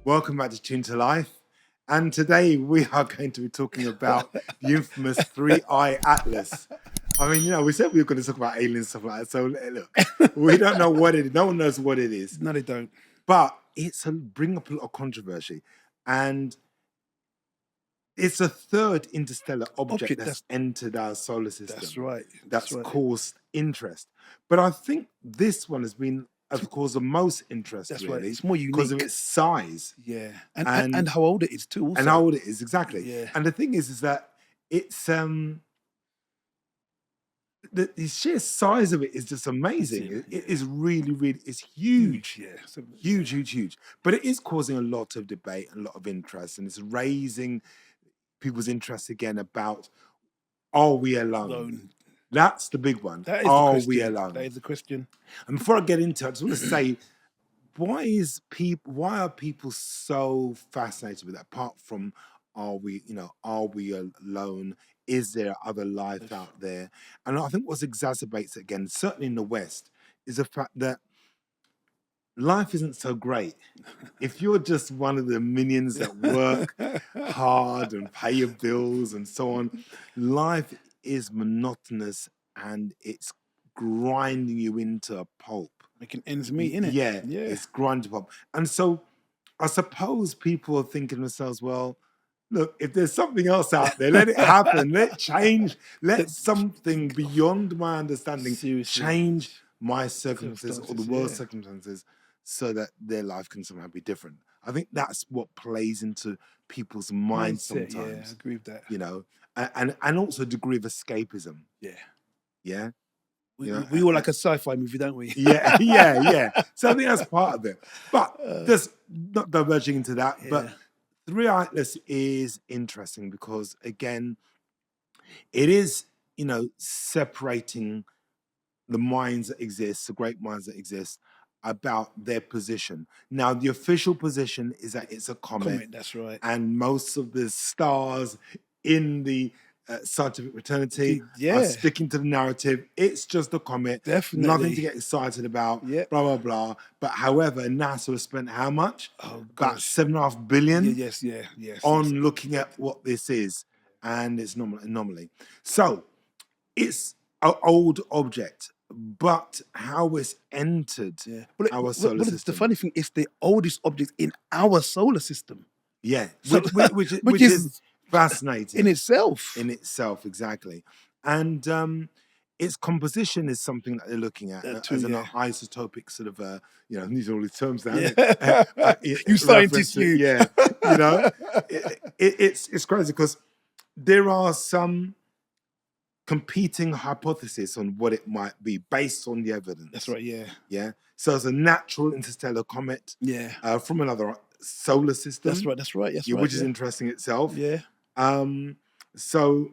Welcome back to Tune to Life. And today we are going to be talking about the infamous Three Eye Atlas. I mean, we said we were going to talk about aliens and stuff like that. So look, we don't know what it is. No one knows what it is. No, they don't. But it's bring up a lot of controversy. And it's a third interstellar object that's entered our solar system. That's right. That's caused interest. But I think this one has been of course the most interest. That's really. Right. It's more unique because of its size. Yeah, and how old it is too. Also. And how old it is, exactly. Yeah. And the thing is that it's the sheer size of it is just amazing. It is really it's huge. Yeah, huge. But it is causing a lot of debate, a lot of interest, and it's raising people's interest again about, are we alone? That's the big one. Are we alone? That is the question. And before I get into it, I just want to say, why are people so fascinated with that? Apart from, are we alone? Is there other life out there? And I think what exacerbates it again, certainly in the West, is the fact that life isn't so great. If you're just one of the minions that work hard and pay your bills and so on, life is monotonous and it's grinding you into a pulp. Making ends meet, innit? Yeah, it's grinding pulp. And so I suppose people are thinking to themselves, well, look, if there's something else out there, let it happen. Let change. Let something beyond my understanding change my circumstances or the world's circumstances so that their life can somehow be different. I think that's what plays into people's minds sometimes. Yeah, I agree with that. And also a degree of escapism. Yeah. We all like a sci-fi movie, don't we? Yeah. So I think that's part of it. But just not diverging into that, but Three Eye Atlas is interesting because, again, it is, separating the minds that exist, the great minds that exist, about their position. Now, the official position is that it's a comet. That's right. And most of the stars in the scientific fraternity are sticking to the narrative. It's just a comet. Definitely. Nothing to get excited about, blah, blah, blah. But however, NASA has spent how much? About $7.5 billion yes, on looking at what this is. And it's an anomaly. So it's an old object, but how it's entered our solar system. The funny thing is the oldest object in our solar system. Yeah, which is fascinating in itself. In itself, exactly. And its composition is something that they're looking at as an isotopic sort of, these are all these terms now. You scientists, yeah, it's crazy because there are some competing hypotheses on what it might be based on the evidence. That's right. Yeah. So it's a natural interstellar comet. From another solar system. That's right. Which is interesting itself. Yeah. So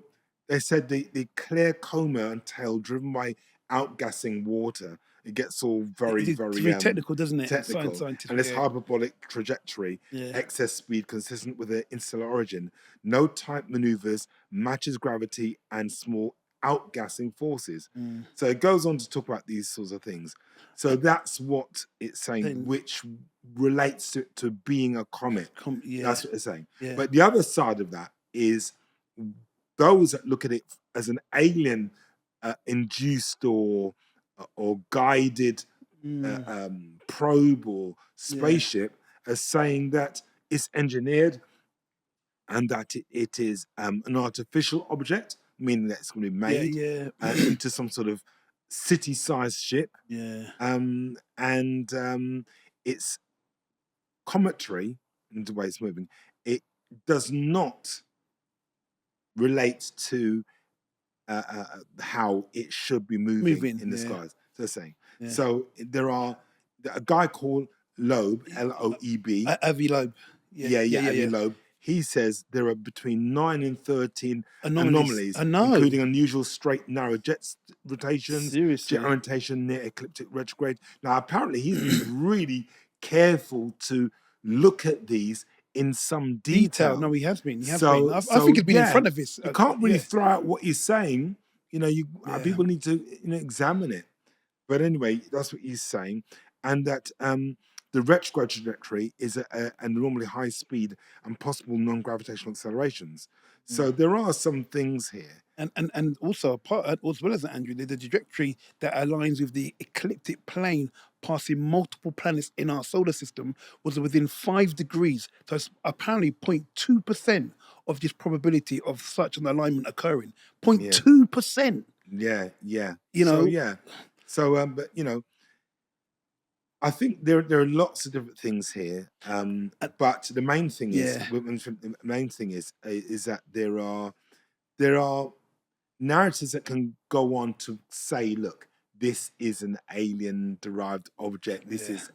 they said the clear coma and tail driven by outgassing water. It gets all very technical, doesn't it? Technical. Scientific, and this hyperbolic trajectory, excess speed consistent with the interstellar origin, no tight maneuvers, matches gravity, and small outgassing forces. So it goes on to talk about these sorts of things. So that's what it's saying, which relates to being a comet. That's what it's saying. But the other side of that is those that look at it as an alien induced or guided probe or spaceship as saying that it's engineered and that it is an artificial object, meaning that it's going to be made into some sort of city-sized ship. And it's cometry in the way it's moving. It does not relate to how it should be moving in the skies. So they're saying. So there are a guy called Loeb, L-O-E-B. Avi Loeb. Avi Loeb. He says there are between 9 and 13 anomalies including unusual straight, narrow jet rotations, jet orientation, near ecliptic retrograde. Now, apparently, he's been really careful to look at these in some detail. No, he has been. I think he's been in front of this. You can't really throw out what he's saying. People need to examine it. But anyway, that's what he's saying. And that The retrograde trajectory is a normally high speed and possible non-gravitational accelerations. So there are some things here. And also as well as that, Andrew, the trajectory that aligns with the ecliptic plane passing multiple planets in our solar system was within 5 degrees. So it's apparently 0.2% of this probability of such an alignment occurring. 0.2%. Yeah. You So know, yeah. So but I think there are lots of different things here. But the main thing is that there are narratives that can go on to say, look, this is an alien derived object. This is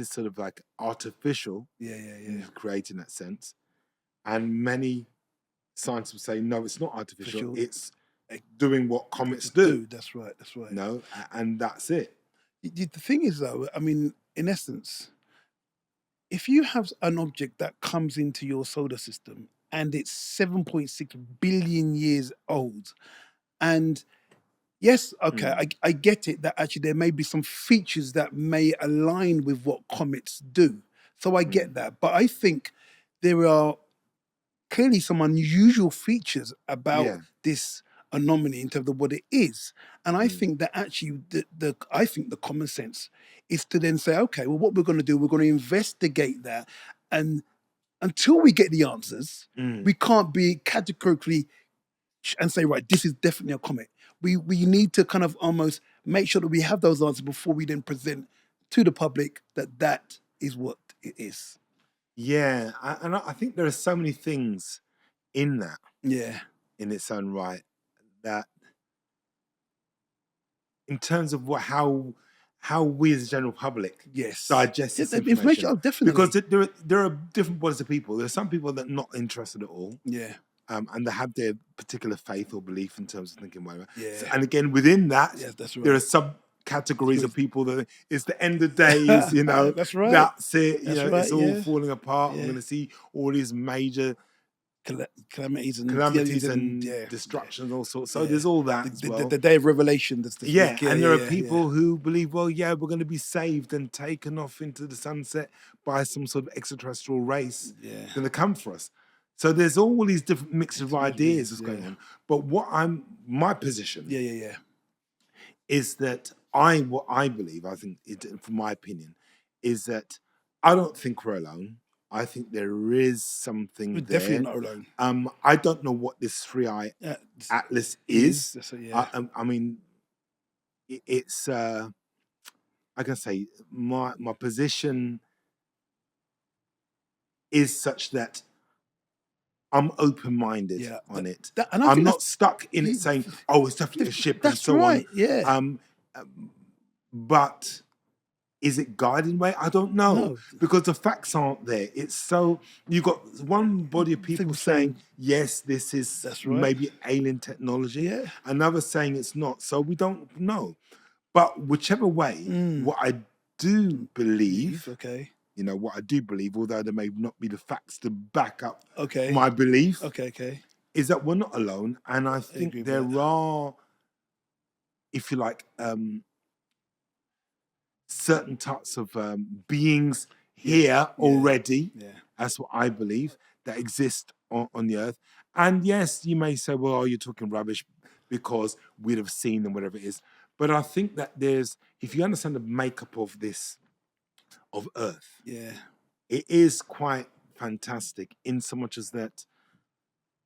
sort of like artificial. Created in that sense. And many scientists will say, no, it's not artificial. It's doing what comets do. That's right. No, and that's it. The thing is, though, I mean, in essence, if you have an object that comes into your solar system and it's 7.6 billion years old, and yes, okay, I get it that actually there may be some features that may align with what comets do. So I get that. But I think there are clearly some unusual features about this anomaly in terms of what it is. And I think that actually I think the common sense is to then say, okay, well, what we're going to do, we're going to investigate that. And until we get the answers, we can't be categorically and say, right, this is definitely a comet. We need to kind of almost make sure that we have those answers before we then present to the public that is what it is. Yeah, and I think there are so many things in that. Yeah. In its own right, that in terms of how we as the general public digest this information. Oh, definitely. Because there are different bodies of people. There are some people that are not interested at all. Yeah. And they have their particular faith or belief in terms of thinking whatever. Yeah. So, and again, within that, that's right. there are subcategories of people that it's the end of days, that's right. That's it. That's it's all falling apart. We're going to see all these major calamities and destructions, all sorts. So there's all that as well. The day of revelation. And there are people who believe, well, we're going to be saved and taken off into the sunset by some sort of extraterrestrial race going to come for us. So there's all these different mixes of ideas that's going on. But my position is that what I believe, I think, from my opinion, is that I don't think we're alone. I think there is something there. Definitely not alone. I don't know what this 3i Atlas is. I mean, it's I can say my position is such that I'm open-minded on it. I'm not stuck in it saying, "Oh, it's definitely a ship," and so on. Yeah. But is it guided way? I don't know, because the facts aren't there. It's so you've got one body of people saying, "Yes, this is maybe alien technology." Another saying it's not. So we don't know. But whichever way, what I do believe, what I do believe, although there may not be the facts to back up my belief, is that we're not alone. And I think there are, if you like, certain types of beings here already. That's what I believe, that exist on the earth. And yes, you may say, well, you're talking rubbish because we'd have seen them, whatever it is. But I think that if you understand the makeup of Earth, it is quite fantastic in so much as that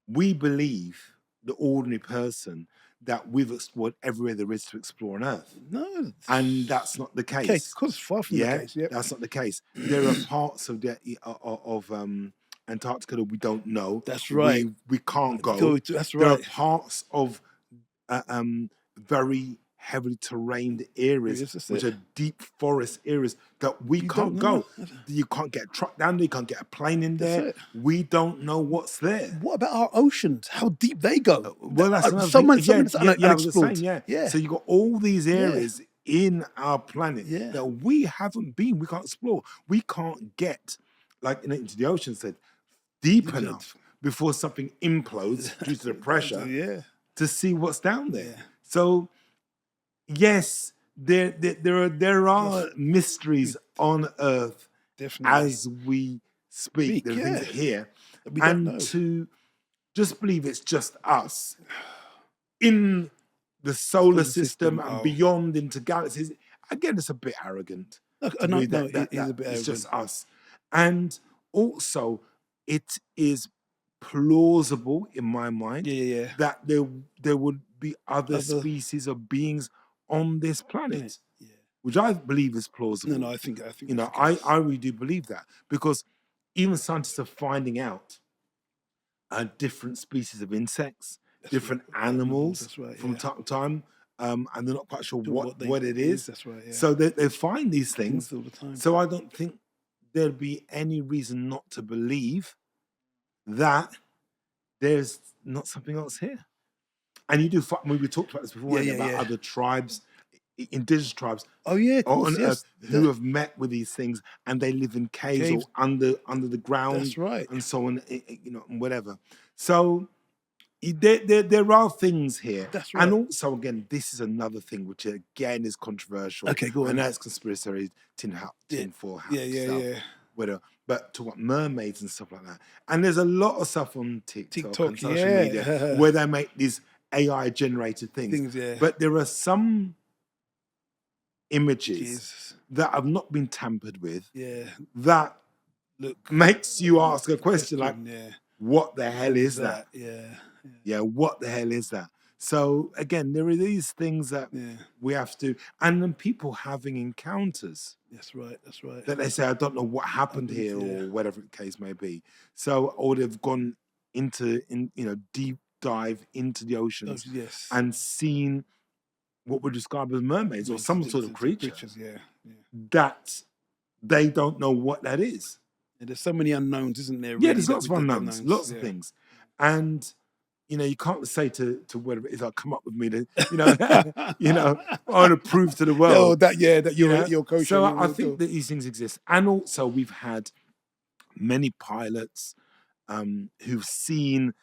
we believe, the ordinary person, that we've explored everywhere there is to explore on Earth. No. And that's not the case. Of course, far from the case. That's not the case. There are parts of Antarctica that we don't know. That's right. We can't go. That's right. There are parts of very heavily terrained areas, which are deep forest areas, that we can't go. You can't get a truck down there, you can't get a plane in there. We don't know what's there. What about our oceans? How deep they go? Well, that's another thing. Unexplored. So you've got all these areas in our planet that we haven't been, we can't explore. We can't get, like into the ocean said, deep enough before something implodes due to the pressure to see what's down there. So yes, there are mysteries on Earth Definitely. as we speak. There are things that here, that we don't know. and to just believe it's just us in the solar system and beyond into galaxies. Again, it's a bit arrogant. No, to believe no, that it is a bit it's arrogant. just us. And also, it is plausible in my mind Yeah. that there would be other species of beings on this planet, which I believe is plausible. No, I think you know, I really do believe that, because even scientists are finding out different species of insects, different animals from time to time, and they're not quite sure what it is. That's right. Yeah. So they find these things all the time. So I don't think there'd be any reason not to believe that there's not something else here. And you do. We talked about this before, about other tribes, indigenous tribes. Oh yeah, on Earth who have met with these things, and they live in caves or under the ground. That's right. And so on, you know, and whatever. So there are things here. That's right. And also, again, this is another thing which again is controversial. Okay, go on. I know it's conspiracy, tinfoil hat stuff, whatever. But talk about mermaids and stuff like that. And there's a lot of stuff on TikTok and social media where they make these AI generated things. But there are some images that have not been tampered with that makes you ask a question like, what the hell is that? What the hell is that? So again, there are these things that we have to, and then people having encounters. That's right. That they say, I don't know what happened here, or whatever the case may be. So, or they've gone into deep dive into the oceans and seen what we describe as mermaids or some sort of creature that they don't know what that is. There's so many unknowns, isn't there? Really, there's lots of unknowns, lots of things. And you can't say to whatever it is, I'll come up with me to, I want to prove to the world that you're kosher. So I think that these things exist. And also we've had many pilots who've seen,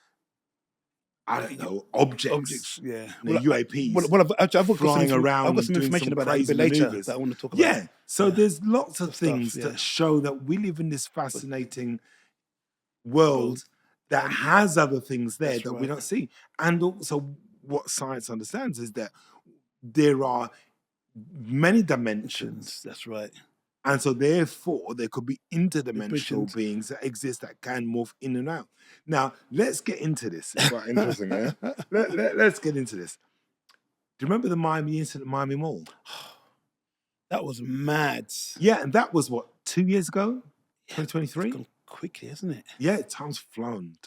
I don't know, objects, UAPs. I've flying around. I've got some information about that a bit later that I want to talk about. So there's lots of things that show that we live in this fascinating world that has other things there that we don't see. And also what science understands is that there are many dimensions. That's right. And so therefore there could be interdimensional beings that exist that can morph in and out. Now, let's get into this. It's quite interesting, eh? Let's get into this. Do you remember the Miami incident at Miami Mall? That was mad. Yeah, and that was what, 2 years ago? 2023? It's gone quickly, hasn't it? Yeah, time's flown.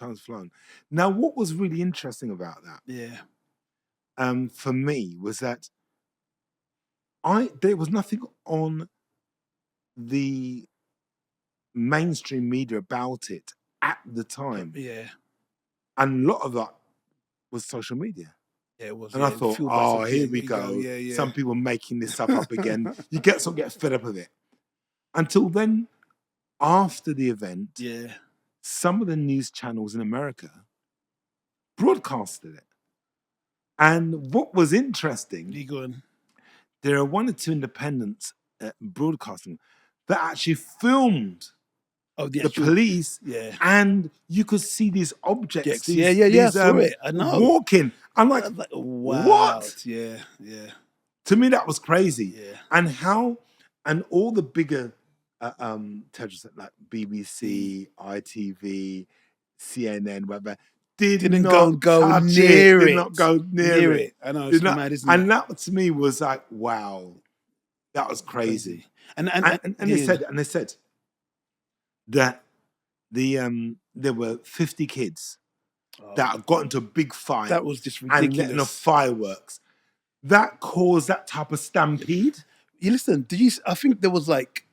Now, what was really interesting about that? For me was that there was nothing on the mainstream media about it at the time. And a lot of that was social media. Yeah, it was. And I thought, oh, here we go. Some people making this stuff up again. You get fed up with it. Until then, after the event, some of the news channels in America broadcasted it. And what was interesting, there are 1 or 2 independents broadcasting that actually filmed the police, and you could see these objects, these, I saw it. I know. Walking. I'm like, wow. What? Yeah. To me, that was crazy. And all the bigger television like BBC, ITV, CNN, whatever, didn't go near it. Did not go near it. I know, it's mad, isn't it? And that to me was like, wow, that was crazy. And they said that there were 50 kids that had got into a big fight. That was just ridiculous. And letting off fireworks. That caused that type of stampede. You listen, I think there was like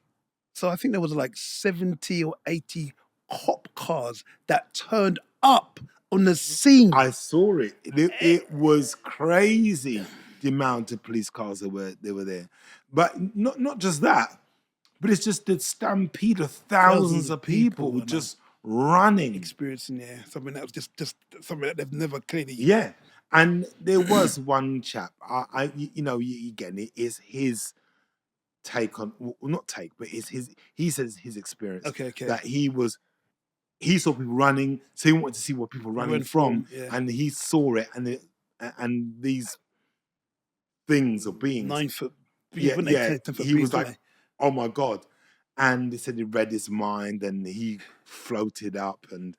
70 or 80 cop cars that turned up on the scene. I saw it. It was crazy, the amount of police cars that were there. But not just that, but it's just the stampede of thousands of people just running. Experiencing something that was just something that they've never clearly... And there was one chap, again, it is his take on, well, not take, but it's he says his experience Okay. that he saw people running, so he wanted to see what people were running from, and he saw it, and these things or beings, 9 foot. yeah, 10 foot he was beings, like, oh my God. And he said he read his mind and he floated up and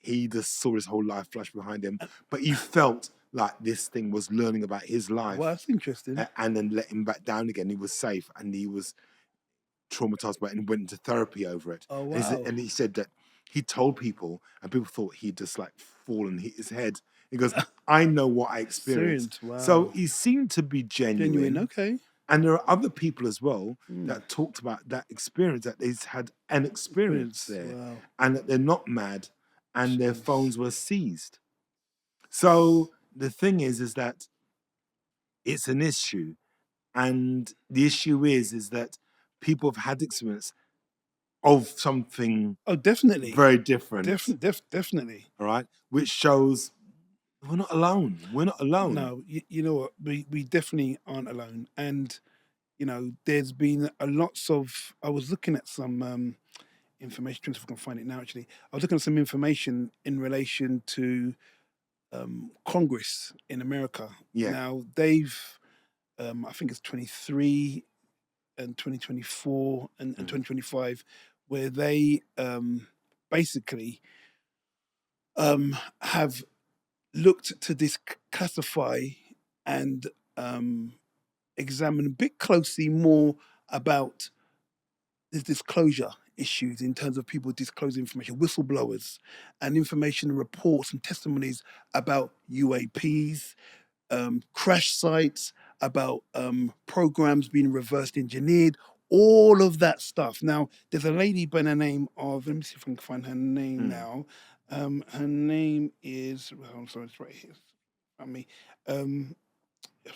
he just saw his whole life flash behind him. But he felt like this thing was learning about his life. Well, that's interesting. And then let him back down again. He was safe and he was traumatized by it and went into therapy over it. Oh, wow. And he said that he told people and people thought he'd just like fallen, hit his head. He goes, I know what I experienced. Wow. So he seemed to be genuine. Okay. And there are other people as well that talked about that experience, that they've had an experience there, and that they're not mad, and their phones were seized. So the thing is that it's an issue, and the issue is that people have had experience of something. Oh, definitely. Very different. Definitely. All right, which shows we're not alone. We're not alone. No, you know what? We definitely aren't alone. And, you know, there's been a lots of, I was looking at some information, if I can find it now actually. I was looking at some information in relation to Congress in America. Yeah. Now, they've, I think it's 23 and 2024 and 2025, where they basically have looked to declassify and examine a bit closely more about the disclosure issues in terms of people disclosing information, whistleblowers, and information reports and testimonies about UAPs, crash sites, about programs being reversed engineered, all of that stuff. Now, there's a lady by the name of, let me see if I can find her name now. Her name is, I'm sorry, it's right here. I mean, I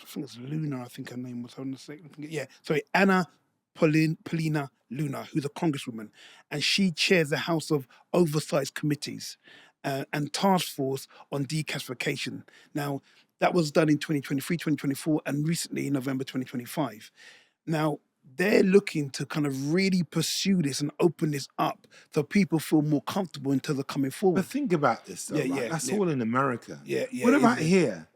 think it's Luna, I think her name was. Hold on a second. Yeah, sorry, Anna Paulina Luna, who's a congresswoman, and she chairs the House of Oversight Committees and Task Force on Declassification. Now, that was done in 2023, 2024, and recently in November 2025. Now, they're looking to kind of really pursue this and open this up so people feel more comfortable in terms of coming forward. But think about this, though, right? That's all in America. What about here?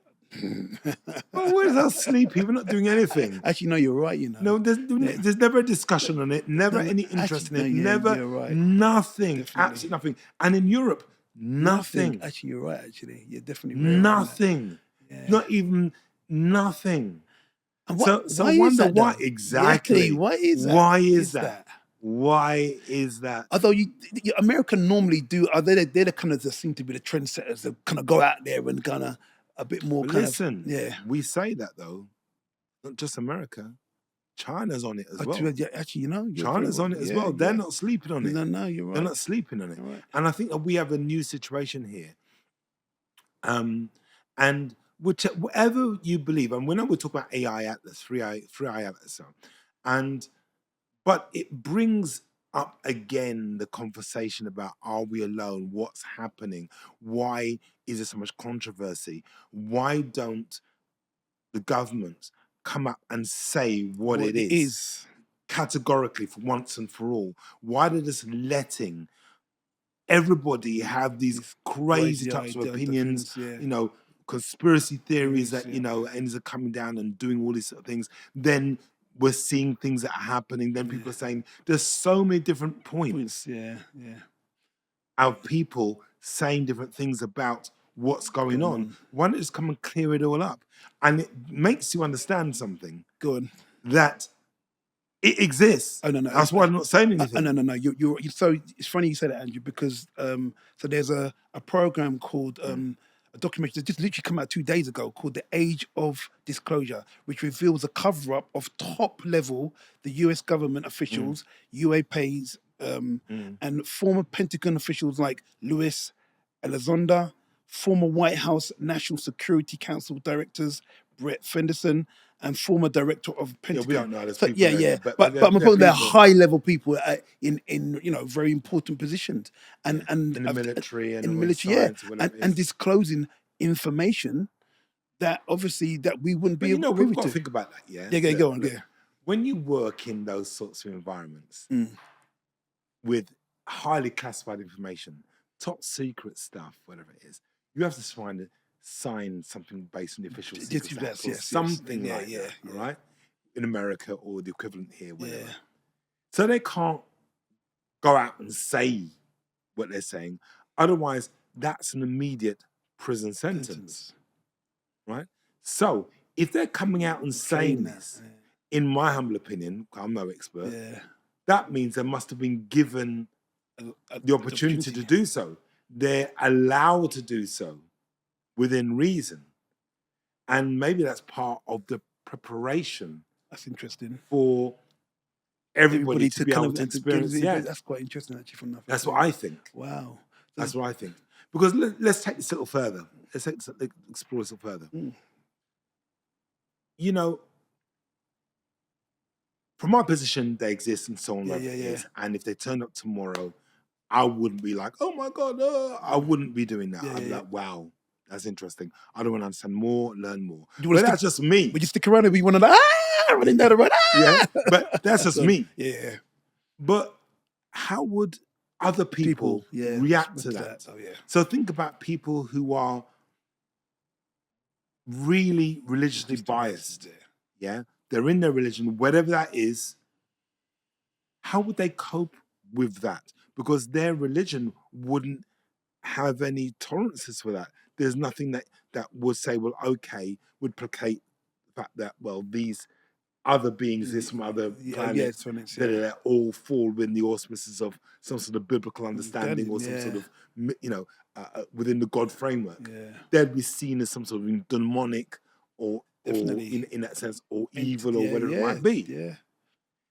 Well, where's our sleepy? We're not doing anything. Actually, no, you're right. You know, no, there's never a discussion on it. Never any interest in it. Never, you're right. Nothing. Definitely. Absolutely nothing. And in Europe, nothing. Actually, you're right. Actually, you're definitely nothing. Right. Not even nothing. And so I wonder why exactly. Why is that? Why is that? Why is that? Although America normally do, they're the kind of that seem to be the trendsetters that kind of go out there and kind of a bit more. Listen, we say that though, not just America. China's on it as well. Actually, you know, China's on it as well. They're not sleeping on it. No, you're right. They're not sleeping on it. Right. And I think that we have a new situation here. And whatever you believe, and when we talk about AI Atlas, free AI Atlas, but it brings up again the conversation about, are we alone? What's happening? Why is there so much controversy? Why don't the governments come up and say what it is categorically for once and for all? Why are they just letting everybody have these crazy types of opinions, you know, conspiracy theories that, you know, ends up coming down and doing all these sort of things? Then we're seeing things that are happening. Then people are saying there's so many different points. Of people saying different things about what's going on. Why not just come and clear it all up? And it makes you understand something. That it exists. Oh, no. That's why I'm not saying anything. No. You're so it's funny you said that, Andrew, because so there's a program called a documentary that just literally come out 2 days ago called The Age of Disclosure, which reveals a cover-up of top-level the US government officials, UAPs, and former Pentagon officials like Luis Elizondo, former White House National Security Council directors Brett Fenderson, and former director of Pentagon. We don't know those people. But I'm talking about high-level people in you know, very important positions, and in the military and and disclosing information that obviously that we wouldn't But be you know, we've privy got to to. think about that, yeah? Yeah, go on, Look, yeah. when you work in those sorts of environments Mm. with highly classified information, top secret stuff, whatever it is, you have to sign something based on the Official Secrets Act or something Yeah, like yeah, that, yeah. all right? In America or the equivalent here, whatever. Yeah. So they can't go out and say what they're saying. Otherwise, that's an immediate prison sentence, right? So if they're coming out and saying this, in my humble opinion, I'm no expert, Yeah. that means they must have been given the opportunity to do so. They're allowed to do so within reason. And maybe that's part of the preparation. That's interesting. For everybody to be able to experience. Yeah, that's quite interesting actually. From that, that's what I think. Wow, that's what I think. Because let's take this a little further. Let's explore this a little further. You know, from my position, they exist and so on. And if they turn up tomorrow, I wouldn't be like, oh my God, I wouldn't be doing that. I'd be like, wow, that's interesting. I don't want to understand more, learn more. But that's just me. But you stick around and be one of the running down the road. Yeah, but that's just me. Yeah. But how would other people react to that? Oh, yeah. So think about people who are really religiously biased. Yeah, they're in their religion, whatever that is. How would they cope with that? Because their religion wouldn't have any tolerances for that. There's nothing that would say, well, okay, would placate the fact that, well, these other beings, this from other planets, that all fall within the auspices of some sort of biblical understanding or some sort of, within the God framework. They'd be seen as some sort of demonic or in that sense, or evil or whatever it might be. Yeah.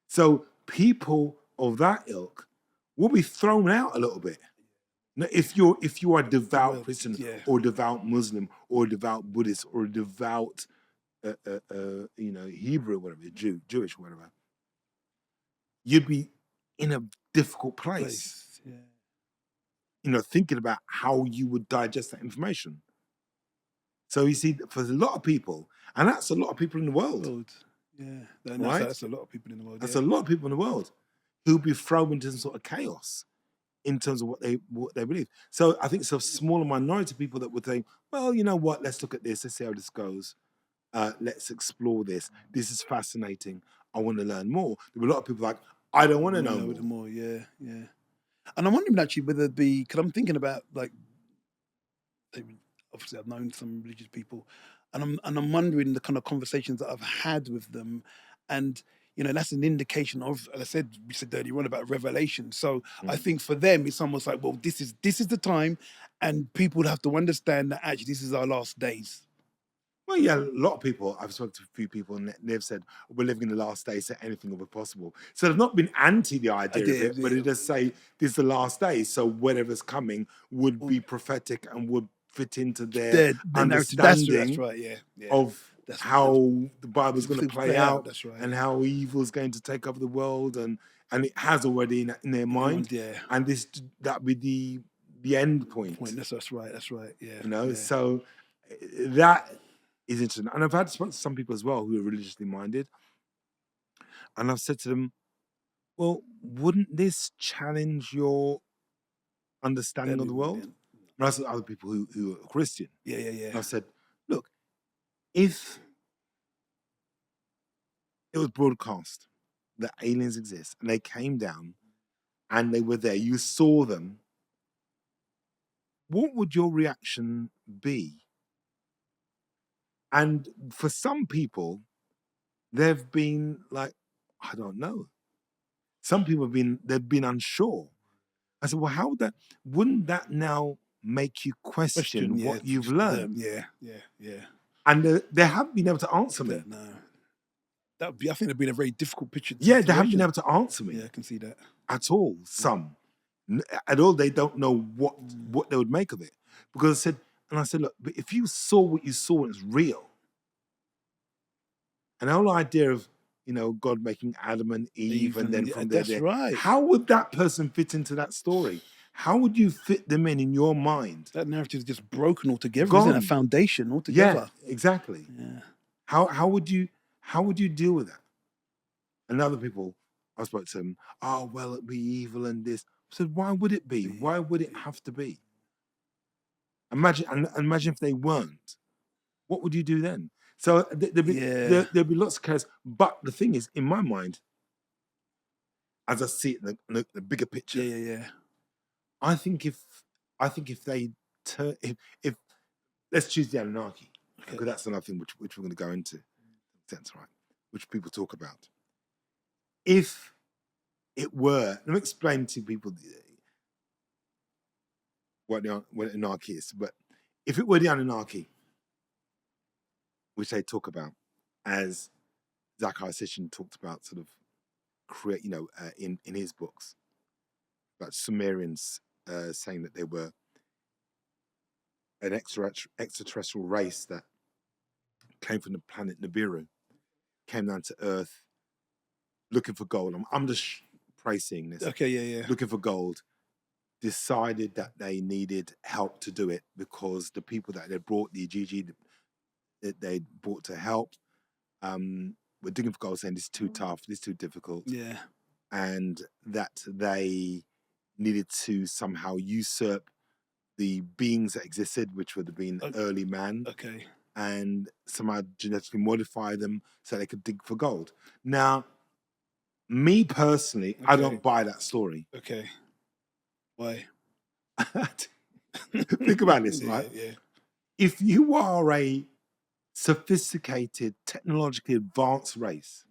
So people of that ilk will be thrown out a little bit. Now, if you are a devout Christian or devout Muslim or devout Buddhist or devout Hebrew, whatever, Jewish, whatever, you'd be in a difficult place. Thinking about how you would digest that information. So you see, for a lot of people, and that's a lot of people in the world. Yeah, right? That's a lot of people in the world. That's a lot of people in the world who'll be thrown into some sort of chaos in terms of what they believe. So I think it's a smaller minority of people that would think, well, you know what, let's look at this, let's see how this goes. Let's explore this. This is fascinating. I want to learn more. There were a lot of people like, I don't want to know more. Yeah. And I'm wondering actually whether because I'm thinking about like, obviously I've known some religious people, and I'm wondering the kind of conversations that I've had with them, and that's an indication of, as I said, we said earlier on about revelation. So I think for them it's almost like, well, this is the time, and people have to understand that actually this is our last days. Well, yeah, a lot of people, I've spoken to a few people and they've said, we're living in the last days, so anything will be possible. So they've not been anti the idea of it, but they just say, this is the last days, so whatever's coming would be prophetic and would fit into their understanding of how the Bible's going to play out and how evil is going to take over the world, and it has already in their mind. And that would be the end point. That's right. Yeah. So that is interesting. And I've had spoken to some people as well who are religiously minded. And I've said to them, well, wouldn't this challenge your understanding of the world? And I said other people who are Christian. Yeah. And I said, look, if it was broadcast that aliens exist and they came down and they were there, you saw them, what would your reaction be? And for some people, they've been like, I don't know. Some people they've been unsure. I said, well, wouldn't that now make you question what you've learned? Yeah. And they haven't been able to answer me. No. I think it'd been a very difficult picture. Yeah, they haven't been able to answer me. Yeah, I can see that. At all. Some. At all, they don't know what they would make of it. Because I said, look, but if you saw what you saw and it's real, and the whole idea of, God making Adam and Eve and then from there, right. How would that person fit into that story? how would you fit them in your mind? That narrative is just broken altogether, isn't it? A Gone. foundation Yeah, altogether. exactly. Yeah. How would you deal with that? And other people, I spoke to them, oh well, it'd be evil and this. I said, why would it be? Why would it have to be? Imagine if they weren't. What would you do then? So Yeah. there'll be lots of cases. But the thing is, in my mind, as I see it in the bigger picture, Yeah. I think if they turn, if let's choose the Anunnaki, Okay. because that's another thing which we're going to go into, sense, right? Which people talk about. If it were, let me explain to people what Anunnaki is. But if it were the Anunnaki, which they talk about, as Zecharia Sitchin talked about, sort of create, in his books, about Sumerians saying that they were an extraterrestrial race that came from the planet Nibiru, came down to Earth looking for gold. I'm just praising this. Okay, yeah. Looking for gold, decided that they needed help to do it because the people that they brought, the GG that they brought to help, were digging for gold, saying this is too tough, this is too difficult. Yeah. And that they needed to somehow usurp the beings that existed, which would have been early man, Okay. and somehow genetically modify them so they could dig for gold. Now, me personally, I don't buy that story. Okay. Why? Think about this, right? Yeah. If you are a sophisticated, technologically advanced race,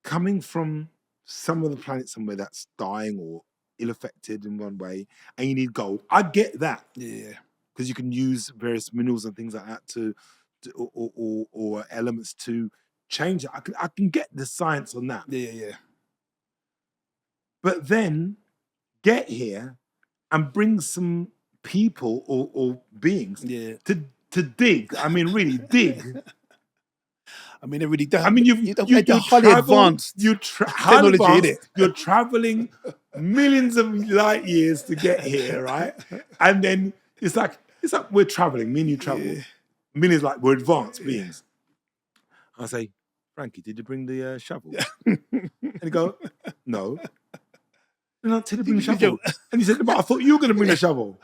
coming from some of the planet somewhere that's dying or ill-affected in one way, and you need gold, I get that. Yeah. Because you can use various minerals and things like that or elements to change it. I can get the science on that. Yeah. But then get here and bring some people or beings to dig. I mean, really dig. I mean, it really does. I mean, you're highly advanced technology, innit? You're traveling millions of light years to get here, right? And then it's like we're traveling. Me and you travel. Millions, like we're advanced beings. I say, Frankie, did you bring the shovel? And he go, no. And I tell you to bring the shovel. And he said, but I thought you were going to bring the shovel.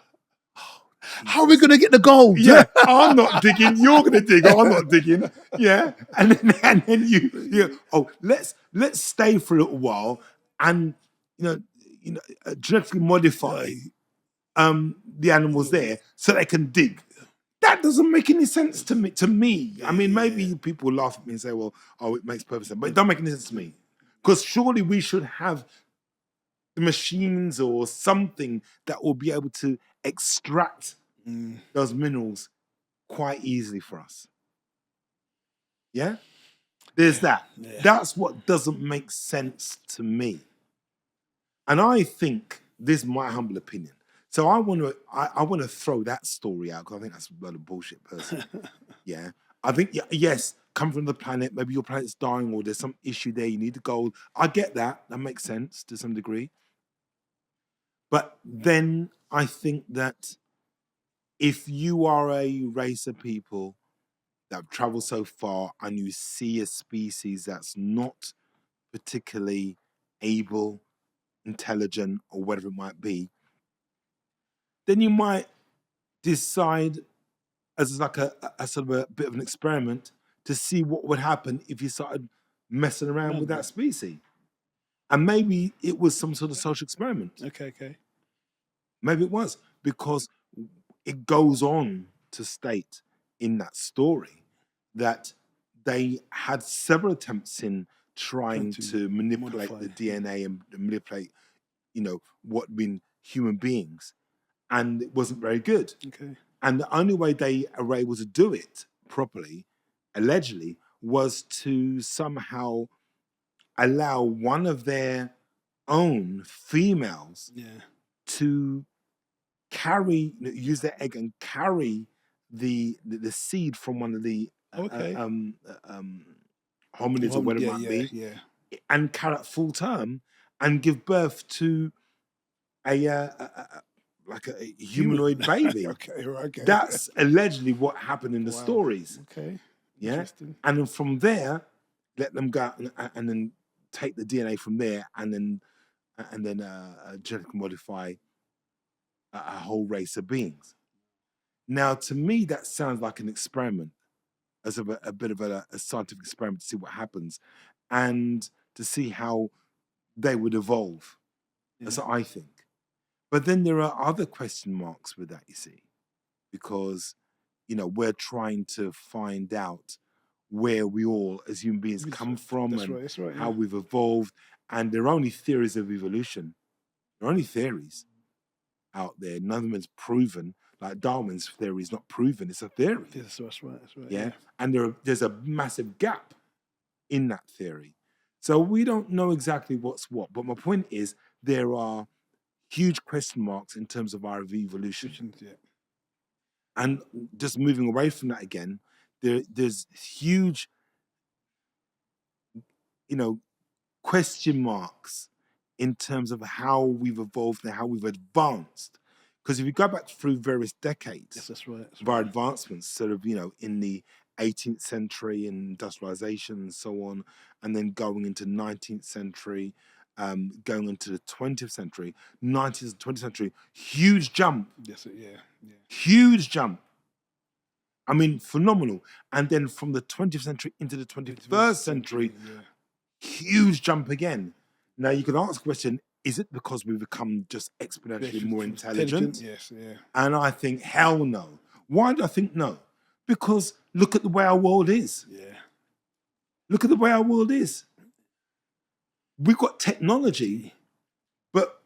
How are we going to get the gold? Yeah, I'm not digging. You're going to dig. I'm not digging. Yeah, and then you. Oh, let's stay for a little while and genetically modify the animals there so they can dig. That doesn't make any sense to me. I mean, maybe people laugh at me and say, "Well, it makes perfect sense," but it doesn't make any sense to me because surely we should have the machines or something that will be able to extract those minerals quite easily for us. Yeah? There's that. Yeah. That's what doesn't make sense to me. And I think, this is my humble opinion. So I want to throw that story out because I think that's a lot of bullshit person. Yeah. I think, yes, come from the planet, maybe your planet's dying or there's some issue there, you need the gold. I get that. That makes sense to some degree. But then I think that if you are a race of people that have traveled so far and you see a species that's not particularly able, intelligent, or whatever it might be, then you might decide as like a sort of a bit of an experiment to see what would happen if you started messing around with that species. And maybe it was some sort of social experiment. Okay. Maybe it was, because it goes on to state in that story that they had several attempts in trying to manipulate the DNA and manipulate, what been human beings, and it wasn't very good. Okay. And the only way they were able to do it properly, allegedly, was to somehow allow one of their own females to use their egg and carry the seed from one of the hominids or whatever it might be, and carry it full term and give birth to like a humanoid baby. Okay, right, okay. That's allegedly what happened in the Wow. stories. Okay. Yeah, Interesting. and then from there, let them go out and then take the DNA from there, and then genetically modify a whole race of beings. Now, to me, that sounds like an experiment, as a bit of a scientific experiment to see what happens, and to see how they would evolve. That's Yeah. what I think. But then there are other question marks with that, you see, because we're trying to find out where we all as human beings come from That's and right. That's right. how Yeah. we've evolved. And there are only theories of evolution. There are only theories out there. None of them is proven. Like Darwin's theory is not proven. It's a theory. That's right. That's right. Yeah. And there's a massive gap in that theory. So we don't know exactly what's what. But my point is there are huge question marks in terms of our evolution. Yeah. And just moving away from that again, there's huge, question marks in terms of how we've evolved and how we've advanced. Because if you go back through various decades, Yes, that's right. That's of our right. advancements, sort of, in the 18th century and industrialization and so on, and then going into 19th century, going into the 20th century, 19th and 20th century, huge jump. Yes, yeah. Huge jump. I mean, phenomenal. And then from the 20th century into the 21st century, huge jump again. Now you can ask the question, is it because we've become just exponentially more intelligent? Yes, yeah. And I think, hell no. Why do I think no? Because look at the way our world is. Yeah. Look at the way our world is. We've got technology, but,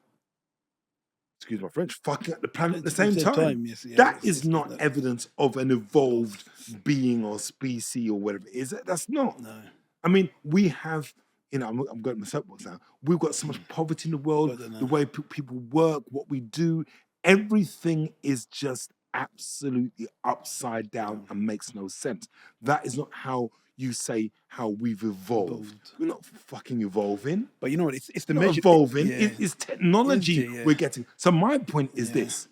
excuse my French, fucking up the planet at the same time. Yes, yeah, That is not evidence of an evolved being or species or whatever it is. That's not. No. I mean, we have, I'm going to my soapbox now. We've got so much poverty in the world, the way people work, what we do, everything is just absolutely upside down and makes no sense. That is not how you say how we've evolved. We're not fucking evolving. But you know what? It's the Not measure. evolving. Yeah. It's technology we're getting. So my point is this.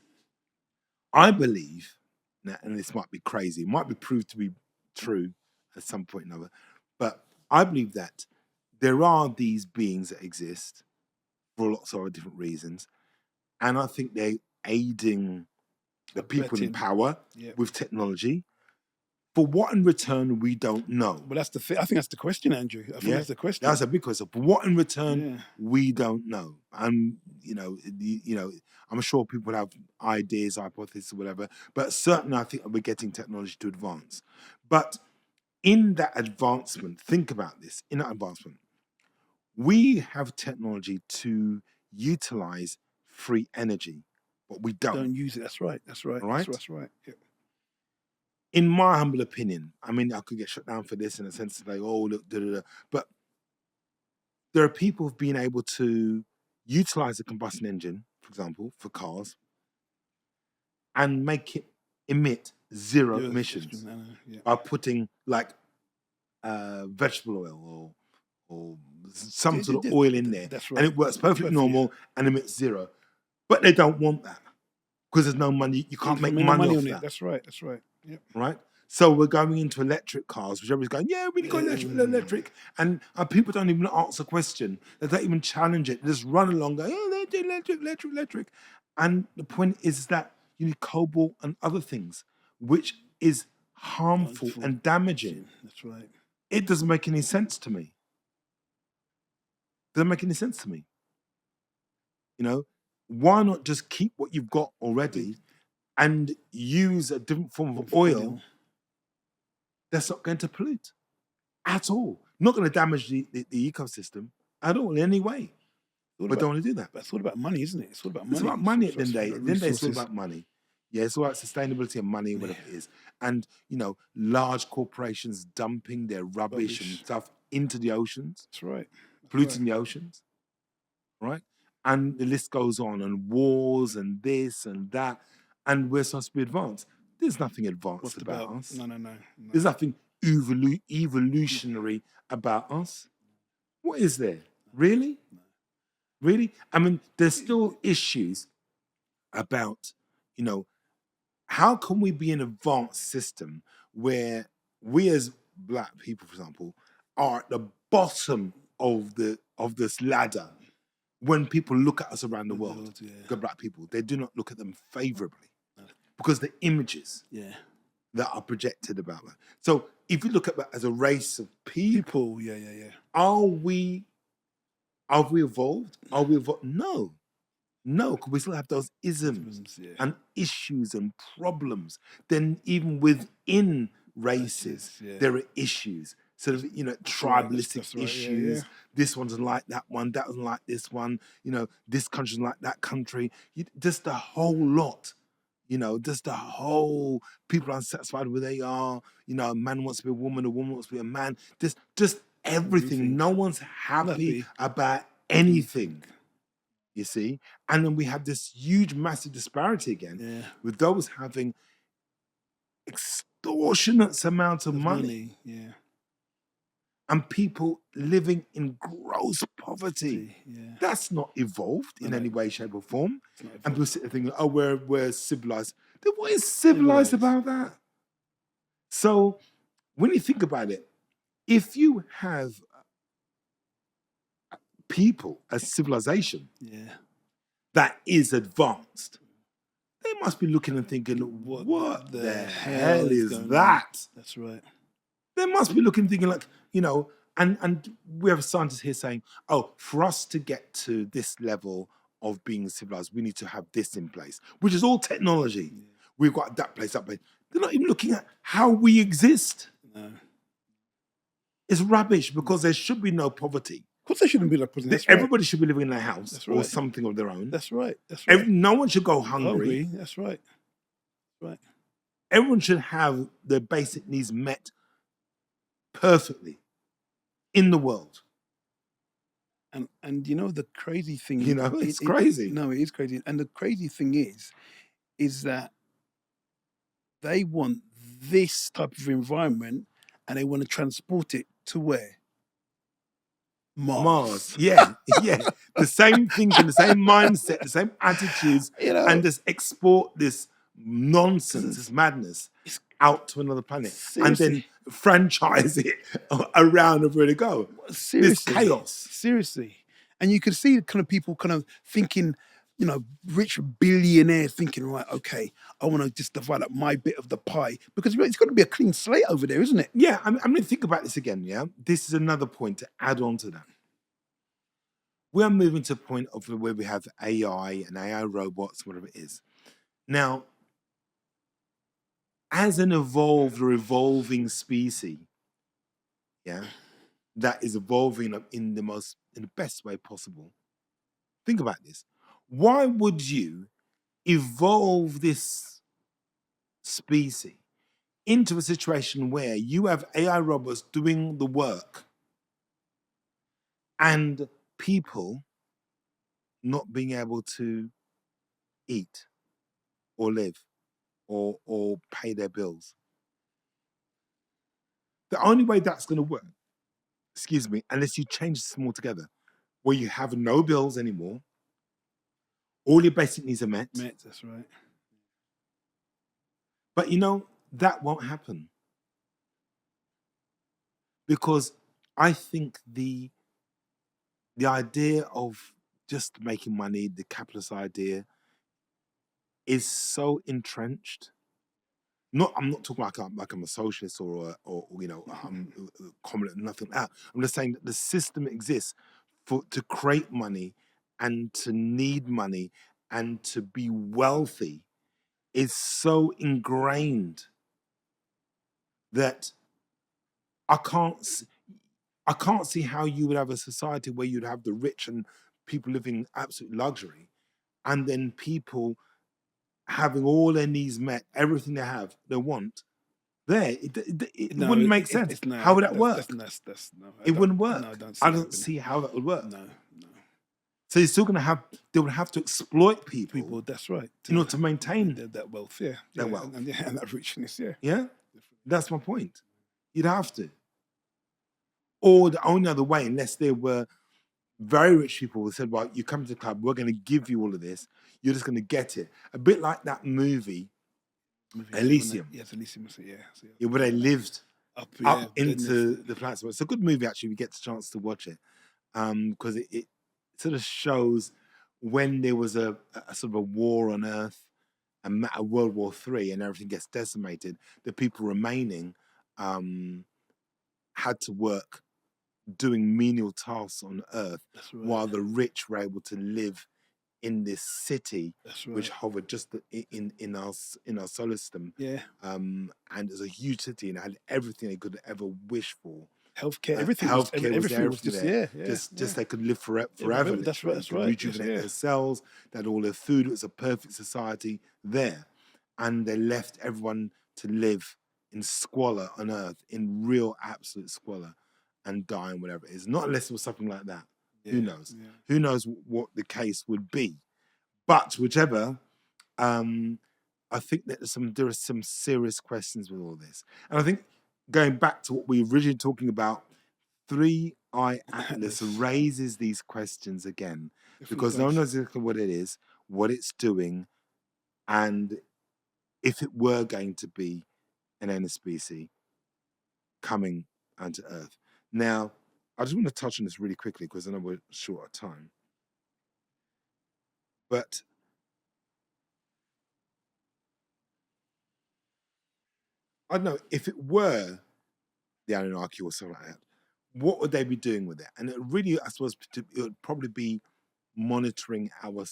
I believe, and this might be crazy, it might be proved to be true at some point or another, but I believe that there are these beings that exist for lots of different reasons, and I think they're aiding the people in power with technology. For what in return, we don't know. But that's I think that's the question, Andrew. I think that's the question. That's a big question. For what in return, we don't know. And I'm sure people have ideas, hypotheses, or whatever. But certainly, I think we're getting technology to advance. But in that advancement, think about this. In that advancement, we have technology to utilize free energy, but we don't use it. That's right. That's right. Right? That's right. Yeah. In my humble opinion, I mean, I could get shut down for this in a sense of like, oh, look, but there are people who've been able to utilize a combustion engine, for example, for cars, and make it emit zero emissions by putting like vegetable oil or some sort of oil in there, and it works perfectly normal and emits zero. But they don't want that because there's no money. You can't make money off that. That's right. That's right. Yep. Right. So we're going into electric cars, which everybody's going, yeah, we got electric. And people don't even answer the question. They don't even challenge it. They just run along, go, oh, they do electric. And the point is that you need cobalt and other things, which is harmful and damaging. That's right. It doesn't make any sense to me. Doesn't make any sense to me. Why not just keep what you've got already and use a different form of oil that's not going to pollute at all, not going to damage the ecosystem at all in any way. But don't want to do that. But it's all about money, isn't it? It's all about money. It's about money at the end of the day. At the end of the day, it's all about money. Yeah, it's all about sustainability and money, whatever it is. And, large corporations dumping their rubbish and stuff into the oceans. That's right. Polluting the oceans. Right? And the list goes on, and wars and this and that. And we're supposed to be advanced. There's nothing advanced about us. No. There's nothing evolutionary about us. What is there? Really? Really? I mean, there's still issues about, you know, how can we be an advanced system where we as black people, for example, are at the bottom of this ladder when people look at us around the world, the black people, they do not look at them favorably because the images that are projected about them. So if you look at that as a race of people, are we evolved? Are we evolved? No. No, because we still have those isms and issues and problems. Then even within races, there are issues. Sort of, tribalistic issues. This one doesn't like that one. That doesn't like this one. This country doesn't like that country. Just the whole lot. Just the whole people are unsatisfied with where they are. A man wants to be a woman wants to be a man. Just everything. No one's happy about anything. You see? And then we have this huge, massive disparity again with those having extortionate amounts of money. And people living in gross poverty. That's not evolved in any way, shape, or form. And people sit there thinking, oh, we're civilized. Then what is civilized about that? So when you think about it, if you have people as civilization that is advanced, they must be looking and thinking, what the hell is that? That's right. They must be looking and thinking like, and we have scientists here saying, oh, for us to get to this level of being civilized, we need to have this in place, which is all technology. We've got that place, that place. They're not even looking at how we exist. No. It's rubbish because there should be no poverty. Of course, there shouldn't be like poverty. Everybody should be living in a house or something of their own. That's right. That's right. No one should go hungry. That's right. Right. Everyone should have their basic needs met perfectly in the world. And the crazy thing, it's crazy. No, it is crazy. And the crazy thing is that they want this type of environment and they want to transport it to where? Mars. Yeah. The same thinking, the same mindset, the same attitudes, and just export this nonsense, this madness out to another planet. Seriously. And then franchise it around of where to go. Seriously. This chaos. Seriously. And you can see the kind of people kind of thinking, rich billionaires thinking, right, okay, I want to just divide up my bit of the pie because it's got to be a clean slate over there, isn't it? Yeah, I'm going to think about this again, yeah? This is another point to add on to that. We are moving to a point of where we have AI and AI robots, whatever it is. Now, as an evolved or evolving species, that is evolving in the best way possible. Think about this. Why would you evolve this species into a situation where you have AI robots doing the work and people not being able to eat or live or pay their bills? The only way that's going to work, unless you change this all together, where you have no bills anymore, all your basic needs are met. That's right. But that won't happen. Because I think the idea of just making money, the capitalist idea, is so entrenched. I'm not talking like I'm a socialist or I'm communist, nothing like that. I'm just saying that the system exists to create money and to need money and to be wealthy is so ingrained that I can't see how you would have a society where you'd have the rich and people living in absolute luxury and then people having all their needs met, everything they want, there. It wouldn't make sense. How would that work? It wouldn't work. I don't see how that would work. No. So you're still they would have to exploit people. That's right. To maintain that wealth, that wealth. And that richness, Yeah? That's my point. You'd have to. Or the only other way, unless there were very rich people who said, well, you come to the club, we're going to give you all of this. You're just going to get it. A bit like that movie, Elysium. Yes, Elysium. Yeah, where they lived up into goodness. the planets. It's a good movie, actually. We get a chance to watch it because it sort of shows when there was a sort of a war on Earth and a World War III and everything gets decimated, the people remaining had to work doing menial tasks on Earth while the rich were able to live in this city which hovered just in our solar system. And it's a huge city and it had everything they could ever wish for. Healthcare, everything was there. Just they could live forever. That's right. Rejuvenate their cells. They had all their food. It was a perfect society there, and they left everyone to live in squalor on Earth, in real absolute squalor, and die and whatever it is. Not unless it was something like that. Who knows? Who knows what the case would be? But whichever, I think that there are some serious questions with all this, and I think going back to what we were originally talking about, 3I Atlas raises these questions again because no one knows exactly what it is, what it's doing, and if it were going to be an NSBC coming onto Earth. Now, I just want to touch on this really quickly because I know we're short of time. But I don't know, if it were the Anunnaki or something like that, what would they be doing with it? And it really, I suppose, it would probably be monitoring our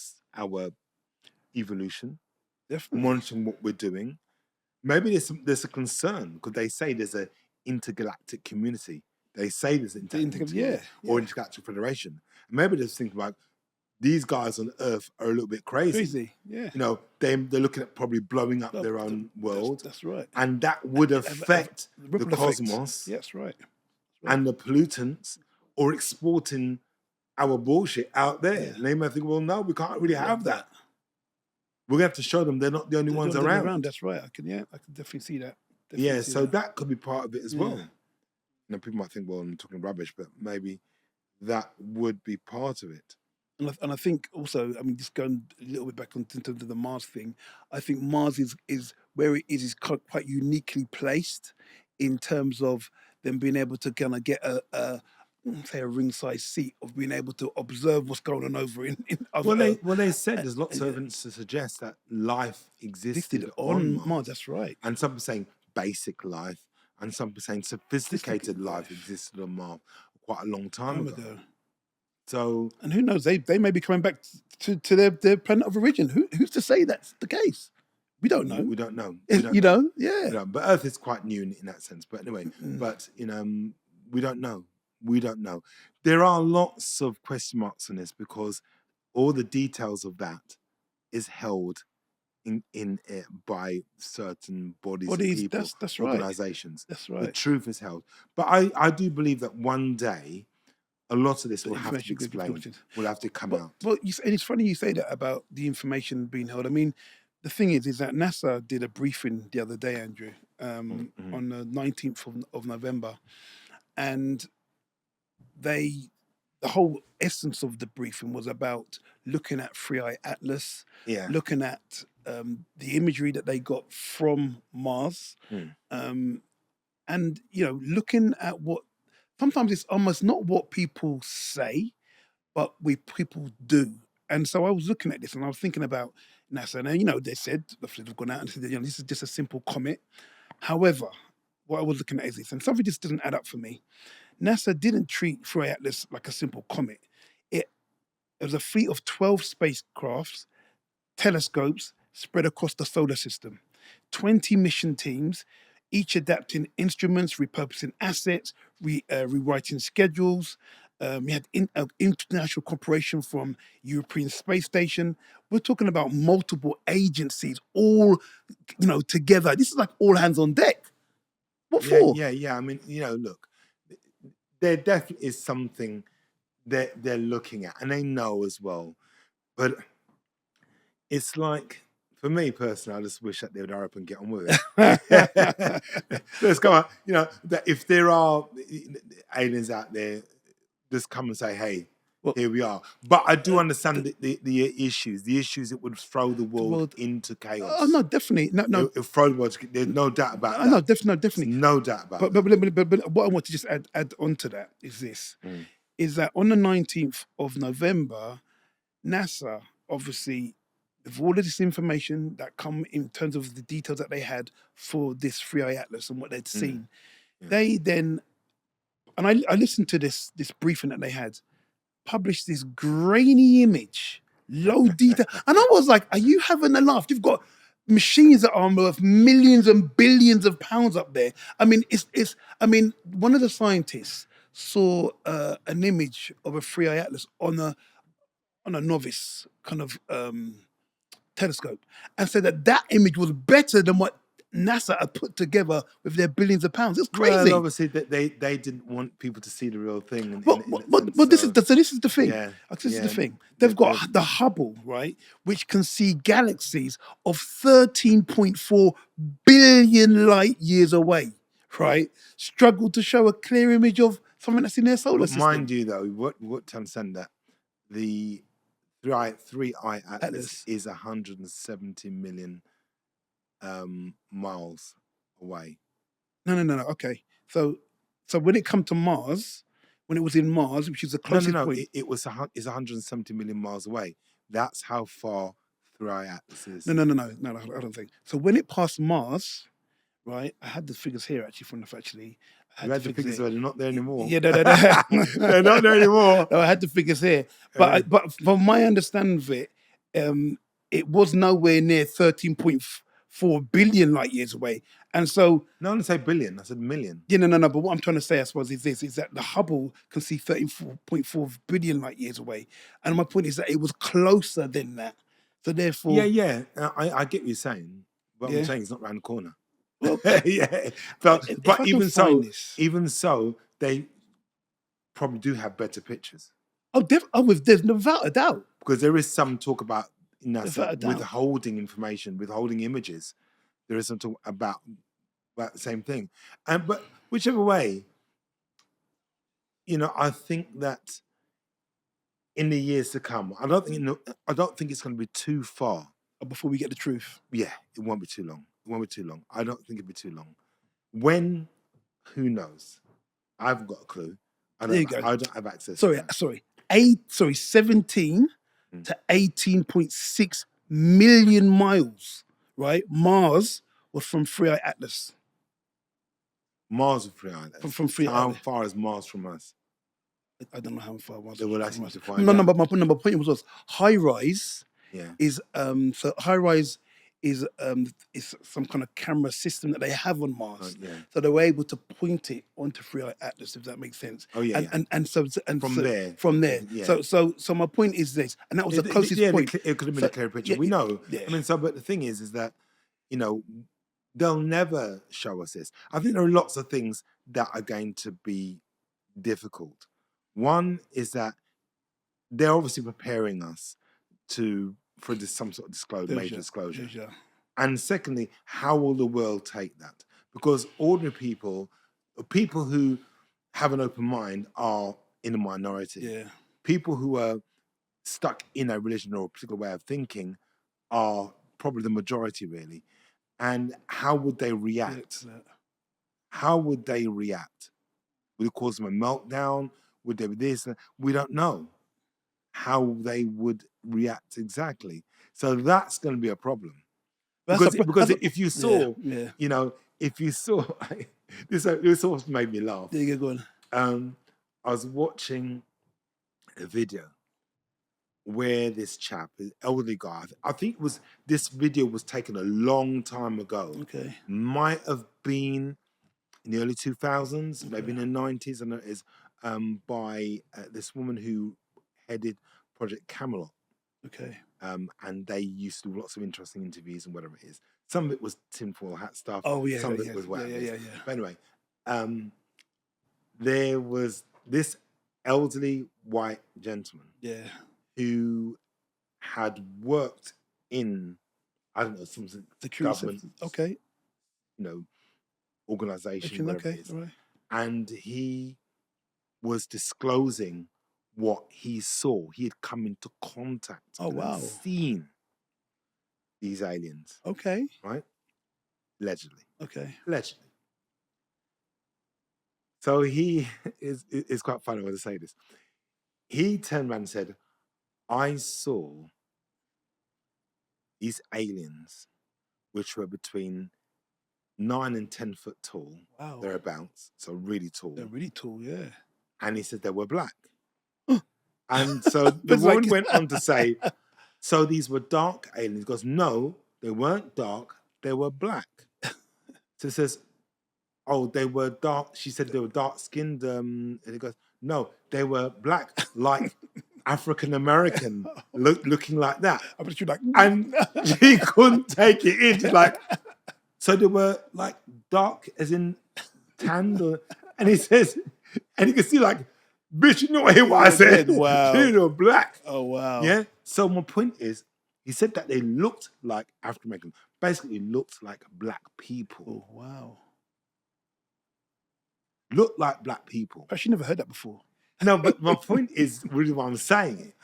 evolution, monitoring what we're doing. Maybe there's a concern because they say there's an intergalactic community. They say there's an intergalactic federation. And maybe they're thinking like, these guys on Earth are a little bit crazy. Yeah. You know, they're looking at probably blowing up their own world. That's right. And that would affect the cosmos. That's right. And the pollutants, or exporting our bullshit out there. Yeah. And they might think, well, no, we can't really have that. We're going to have to show them they're not the only ones around. That's right. I can definitely see that. That could be part of it as well. You know, people might think, well, I'm talking rubbish, but maybe that would be part of it. And I think also, I mean, just going a little bit back on in terms of the Mars thing, I think Mars is where it is quite uniquely placed in terms of them being able to kind of get a ring-size seat of being able to observe what's going on over in other. Well, they said there's lots of evidence to suggest that life existed on Mars. That's right. And some are saying basic life, and some are saying sophisticated life existed on Mars quite a long time ago. So, and who knows? They may be coming back to their planet of origin. Who's to say that's the case? We don't know. We don't know. But Earth is quite new in that sense. But anyway, we don't know. We don't know. There are lots of question marks on this because all the details of that is held in by certain bodies of people, that's organizations. That's right. The truth is held. But I do believe that one day a lot of this will have to be explained. Will have to come out. Well, and it's funny you say that about the information being held. I mean, the thing is that NASA did a briefing the other day, Andrew, on the 19th of November, and the whole essence of the briefing was about looking at 3I Atlas, looking at the imagery that they got from Mars, and looking at what sometimes it's almost not what people say, but people do. And so I was looking at this and I was thinking about NASA, and they said they've gone out and said this is just a simple comet. However, what I was looking at is this, and something just didn't add up for me. NASA didn't treat 3I Atlas like a simple comet. It was a fleet of 12 spacecrafts, telescopes spread across the solar system, 20 mission teams, each adapting instruments, repurposing assets, rewriting schedules. We had international cooperation from European Space Station. We're talking about multiple agencies all, together. This is like all hands on deck. What for? Yeah. I mean, look, there definitely is something that they're looking at, and they know as well. But it's like, for me personally, I just wish that they would hurry up and get on with it. Let's go on. That if there are aliens out there, just come and say, hey, Well, here we are. But I do uh, understand the issues. The issues, it would throw the world well, into oh chaos. no, definitely, no, It throw the world. There's no doubt about no, that. definitely, no, There's definitely. no doubt about But that. but what I want to just add on to that is this: Mm. is that on the 19th of November, NASA obviously, with all of this information that come in terms of the details that they had for this 3i Atlas and what they'd seen, Yeah. they then, and I listened to this briefing that they had, published this grainy image, low detail, and I was like, "Are you having a laugh? You've got machines that are worth millions and billions of pounds up there." I mean, it's. I mean, one of the scientists saw an image of a 3i Atlas on a novice kind of telescope and said that that image was better than what NASA had put together with their billions of pounds. It's Well, crazy. obviously that they didn't want people to see the real thing in But, that sense. but this is So this is the thing. yeah, This is the yeah. thing. The, They've got the Hubble, right, which can see galaxies of 13.4 billion light years away, right? Struggle to show a clear image of something that's in their solar but system. mind you, though, what to understand that the three-eye Atlas Atlas. is 170 million miles away. No. Okay. So when it come to Mars, when it was in Mars, which is the closest No. point. It's 170 million miles away. That's how far three-eye Atlas is. No, I don't think. So when it passed Mars, right? I had the figures here actually from the actually. You had the figures, here. but they're not there anymore. Yeah, no. They're not there anymore. No, I had the figures here, but but from my understanding of it, it was nowhere near 13.4 billion light years away, and so. No, I didn't say billion. I said million. Yeah, no. But what I'm trying to say, I suppose, is this: is that the Hubble can see 34.4 billion light years away, and my point is that it was closer than that. So therefore, Yeah. I get what you're saying, but Yeah. I'm saying it's not around the corner. Well, Yeah, if I but can even so, find this. even so, they probably do have better pictures There's no without a doubt. because there is some talk about Without a NASA doubt. withholding information, withholding images. There is some talk about the same thing, but whichever way, I think that in the years to come, I don't think it's going to be too far. Before we get the truth. Yeah, it won't be too long. It won't be too long. I don't think it'll be too long. When? Who knows? I haven't got a clue. I don't have access. Sorry. 17 to 18.6 million miles. Right, Mars was from 3i Atlas. Mars is 3i Atlas. From 3i. How far is Mars from us? I don't know how far Mars. They will ask you to find No, out. but my point was HiRISE. Yeah. Is so HiRISE is some kind of camera system that they have on Mars. Yeah. So they were able to point it onto 3i Atlas, if that makes sense. Oh yeah. And from there. Yeah. So my point is this, and that was the closest point. It could have been a clear picture. We know. Yeah. I mean, but the thing is that they'll never show us this. I think there are lots of things that are going to be difficult. One is that they're obviously preparing us for some sort of major disclosure. And secondly, how will the world take that? Because ordinary people who have an open mind are in a minority. Yeah. People who are stuck in a religion or a particular way of thinking are probably the majority, really. And how would they react? How would they react? Would it cause them a meltdown? Would there be this? We don't know how they would react exactly. So that's going to be a problem. Because if you saw, if you saw, this also made me laugh. Yeah, go on. I was watching a video where this chap, an elderly guy, I think this video was taken a long time ago. Okay. Might have been in the early 2000s, maybe in the 90s. I know it is by this woman who headed Project Camelot. Okay. And they used to do lots of interesting interviews and whatever it is. Some of it was tinfoil hat stuff. Oh yeah. Some of it was whatever. Yeah. But anyway, there was this elderly white gentleman. Yeah. Who had worked in, I don't know, some government. Okay. Organization. Okay. Right. And he was disclosing what he saw. He had come into contact Oh, and wow. seen these aliens, Okay. right? Allegedly. Okay. Allegedly. So he is quite funny when I say this. He turned around and said, I saw these aliens, which were between 9 and 10 foot tall, Wow. thereabouts, so really tall. They're really tall, yeah. And he said they were black. And so the It's like- woman went on to say, so these were dark aliens. He goes, no, they weren't dark, they were black. So it says, oh, they were dark. She said they were dark skinned. And he goes, no, they were black, like African American, looking like that. I bet you like, And she couldn't take it in. She's like, so they were like dark as in tanned, and he says, and you can see like, bitch, you know what I said? Wow. They were black. oh, wow. Yeah. So my point is, he said that they looked like African American, basically looked like black people. Oh, wow. Looked like black people. I actually never heard that before. No, but my point is really why I'm saying it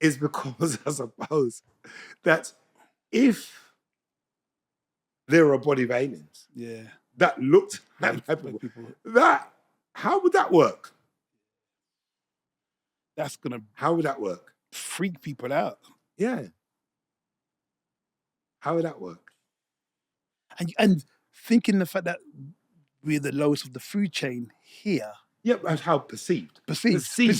is because I suppose that if there were a body of aliens Yeah. that looked like black Black people, people. how would that work? That's going to How would that work? freak people out. Yeah. How would that work? And thinking the fact that we're the lowest of the food chain here. Yeah, but how perceived? Perceived.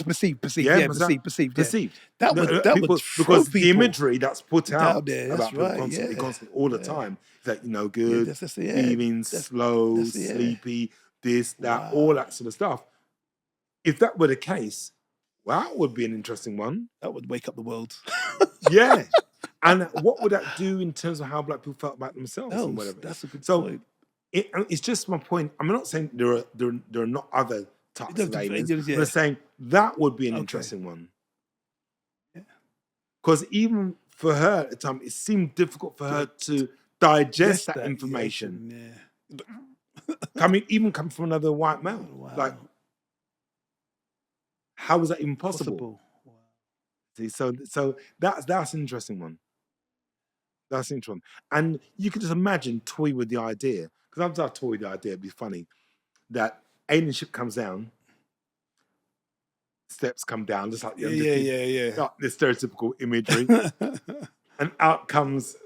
Perceived. Yeah, Yeah, was that perceived. Yeah. Perceived. That would People, throw because the people imagery that's put out there, about that's people right, constantly, all the yeah. time, is that, you know, Yeah, good, that's the- yeah, feeling that's- slow, that's the- yeah. sleepy, this, that, Wow. all that sort of stuff. If that were the case, well, that would be an interesting one. That would wake up the world. Yeah. And what would that do in terms of how black people felt about themselves and whatever? That's a good So point. it's just my point. I'm not saying there are not other types of aliens. Yeah. I'm saying that would be an Okay. interesting one. Yeah. Because even for her at the time, it seemed difficult for her to digest that information. Yeah. Even coming from another white male. Wow. Like, how was that even possible? Wow. See, so that's an interesting one. That's interesting. And you can just imagine toy with the idea, because I've toyed with the idea, it'd be funny, that alien ship comes down, steps come down, just like the Yeah. like the stereotypical imagery, and out comes,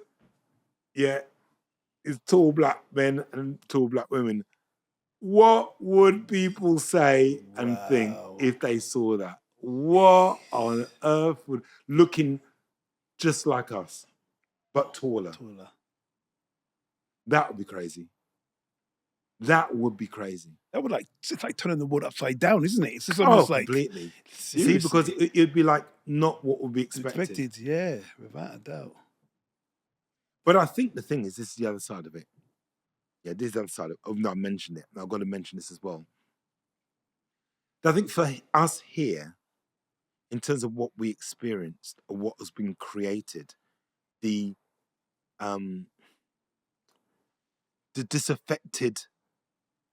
is tall black men and tall black women. What would people say and think Wow. if they saw that? What on earth would, looking just like us, but taller? That would be crazy. That would be crazy. That would it's like turning the world upside down, isn't it? It's just almost like completely. seriously. See, because it'd be like not what would be expected. Yeah, without a doubt. But I think the thing is, this is the other side of it. Yeah, this is the other side of it. Oh, no, I mentioned it. I've got to mention this as well. I think for us here, in terms of what we experienced or what has been created, the disaffected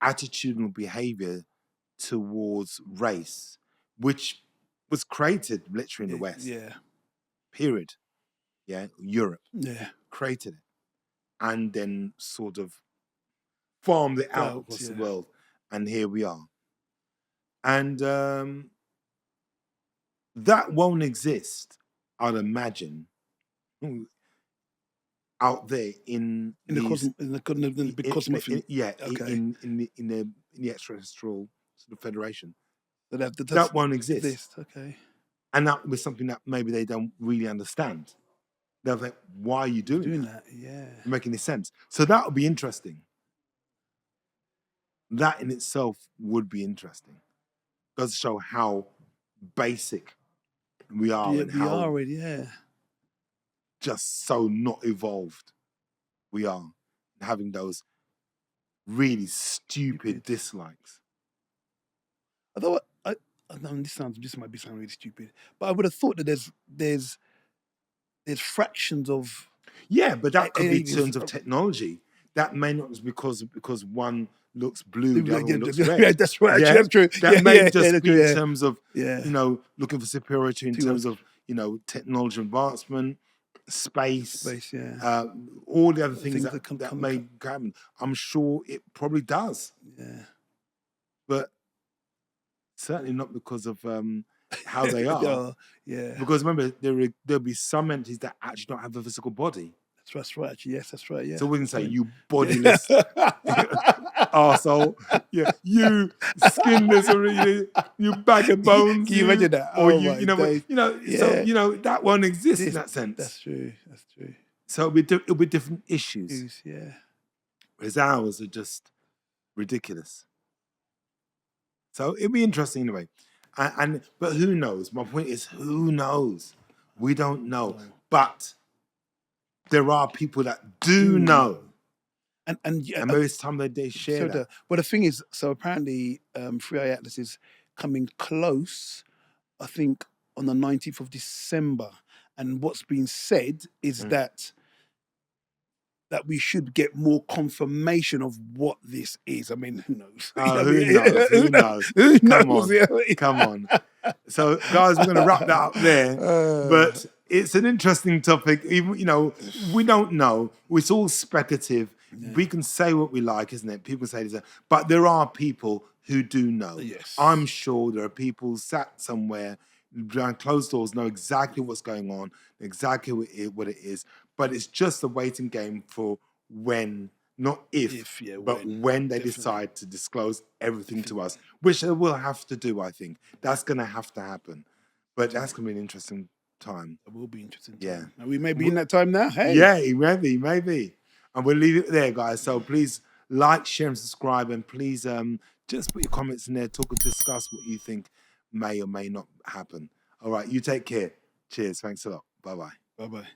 attitudinal behavior towards race, which was created literally in the West. Yeah. Period. Yeah, Europe Yeah. created it, and then sort of farmed it out across the world, and here we are. And that won't exist, I'd imagine, out there in the big cosmos. in the extraterrestrial sort of federation. That won't exist. Okay. And that was something that maybe they don't really understand. They're like, why are you doing that? Yeah. Making any sense. So that would be interesting. That in itself would be interesting. Does show how basic we are and how just so not evolved we are, having those really stupid dislikes. Although this might be sounding really stupid, but I would have thought that there's fractions of but that could be in terms of technology. That may not be because one looks blue, the other one looks yeah, red. that's right. Yeah, That's true. that may yeah, just that's be true, in terms of yeah. looking for superiority in Too terms much. of technology advancement, space, yeah. all the other things Things that, that can come- may happen. I'm sure it probably does, Yeah. but certainly not because of how they are. Oh, yeah. Because remember, there'll be some entities that actually don't have a physical body. That's right. Actually, yes, that's right. Yeah. So we can say, Point. you bodiless arsehole, yeah, you skinless, you bag of bones. Can you imagine that? Or Oh you, my days. so that won't exist in that sense. That's true. That's true. So it'll be different issues. Yeah. Whereas ours are just ridiculous. So it'll be interesting anyway. But who knows? My point is, who knows? We don't know. But there are people that do know. And maybe it's time that they share that. Well, the thing is, so apparently, 3i Atlas is coming close, I think, on the 19th of December. And what's been said is that we should get more confirmation of what this is. I mean, who knows? Who knows? Who knows? Who Come knows? on. Come on. So, guys, we're going to wrap that up there. But it's an interesting topic. Even, we don't know. It's all speculative. Yeah. We can say what we like, isn't it? People say this, but there are people who do know. Yes. I'm sure there are people sat somewhere behind closed doors, know exactly what's going on, exactly what it is. But it's just a waiting game for when, not if but when they decide to disclose everything to us, which they will have to do, I think. That's going to have to happen. But that's going to be an interesting time. It will be interesting time. Yeah. And we may be in that time now. Hey. Yeah, maybe. And we'll leave it there, guys. So please like, share, and subscribe. And please just put your comments in there. Talk and discuss what you think may or may not happen. All right, you take care. Cheers. Thanks a lot. Bye-bye. Bye-bye.